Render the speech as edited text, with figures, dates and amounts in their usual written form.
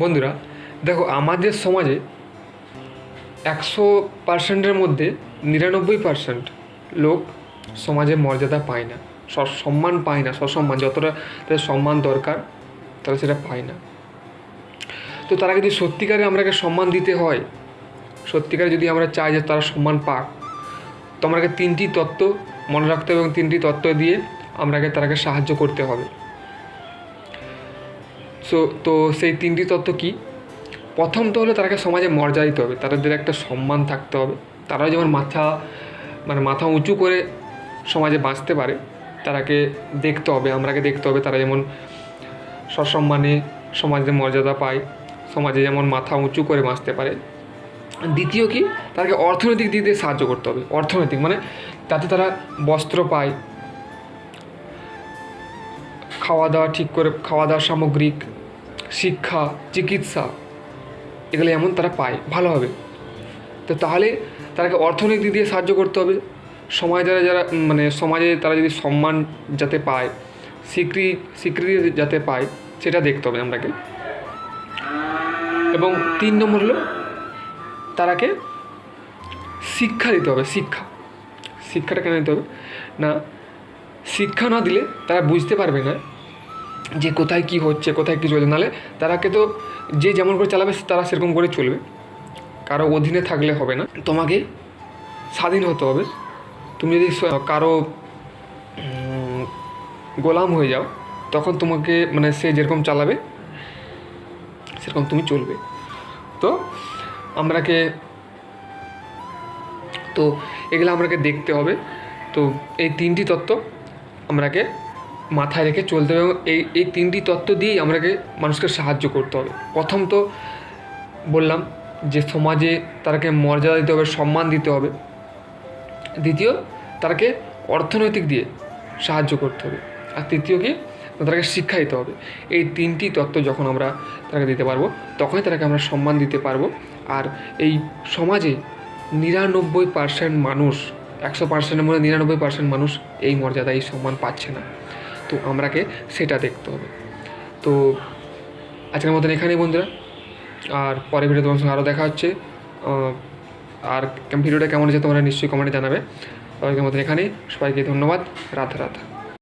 বন্ধুরা দেখো, আমাদের সমাজে 100%-এর মধ্যে 99% লোক সমাজে মর্যাদা পায় না, সম্মান পায় না। সসম্মান যতটা তাদের সম্মান দরকার তারা সেটা পায় না। তো তারা যদি সত্যিকারে আমরাকে সম্মান দিতে হয়, সত্যিকারে যদি আমরা চাই যে তারা সম্মান পাক, তো আমাকে 3টি তত্ত্ব মনে রাখতে হবে এবং 3টি তত্ত্ব দিয়ে আমরাকে তারাকে সাহায্য করতে হবে। তো সেই 3টি তত্ত্ব কী? প্রথম তো হলো তারাকে সমাজে মর্যাদা দিতে হবে, তাদের একটা সম্মান থাকতে হবে। তারাও যেমন মাথা উঁচু করে সমাজে বাঁচতে পারে, তারাকে দেখতে হবে, আমরাকে দেখতে হবে তারা যেমন সসম্মানে সমাজে মর্যাদা পায়, সমাজে যেমন মাথা উঁচু করে বাঁচতে পারে। দ্বিতীয় কি, তাদেরকে অর্থনৈতিক দিক দিয়ে সাহায্য করতে হবে। অর্থনৈতিক মানে যাতে তারা বস্ত্র পায়, খাওয়া দাওয়া সামগ্রিক, শিক্ষা, চিকিৎসা, এগুলো যেমন তারা পায় ভালোভাবে। তো তাহলে তাদেরকে অর্থনৈতিক দিক দিয়ে সাহায্য করতে হবে। সমাজে তারা যদি সম্মান যাতে পায়, স্বীকৃতি যাতে পায়, সেটা দেখতে হবে আমরাকে। এবং 3 নম্বর হলো তারাকে শিক্ষা দিতে হবে। শিক্ষাটা কেন দিতে হবে না, শিক্ষা না দিলে তারা বুঝতে পারবে না যে কোথায় কী হচ্ছে, কোথায় কী চলছে। নাহলে তারাকে তো যে যেমন করে চালাবে তারা সেরকম করে চলবে, কারো অধীনে থাকলে হবে না। তোমাকে স্বাধীন হতে হবে। তুমি যদি কারো গোলাম হয়ে যাও, তখন তোমাকে সে যেরকম চালাবে সেরকম তুমি চলবে। তো এগুলো আমরাকে দেখতে হবে। তো এই 3টি তত্ত্ব আমরাকে মাথায় রেখে চলতে হবে এবং এই 3টি তত্ত্ব দিয়েই আমরাকে মানুষকে সাহায্য করতে হবে। প্রথম তো বললাম যে সমাজে তারাকে মর্যাদা দিতে হবে, সম্মান দিতে হবে। দ্বিতীয়, তারাকে অর্থনৈতিক দিয়ে সাহায্য করতে হবে। আর তৃতীয় কি, তাদেরকে শিক্ষা দিতে হবে। এই 3টি তত্ত্ব যখন আমরা তাদেরকে দিতে পারবো, তখনই তাদেরকে আমরা সম্মান দিতে পারবো। আর এই সমাজে 99% মানুষ, 100%-এর মধ্যে 99% মানুষ এই মর্যাদা, এই সম্মান পাচ্ছে না। তো আমরাকে সেটা দেখতে হবে। তো আজকের মতন এখানেই বন্ধুরা, আর পরের ভিডিও তোমার সঙ্গে আরও দেখা হচ্ছে। আর ভিডিওটা কেমন হচ্ছে তোমরা নিশ্চয়ই কমেন্টে জানাবে। সবাইকে মতন এখানেই, সবাইকে ধন্যবাদ। রাধে রাধে।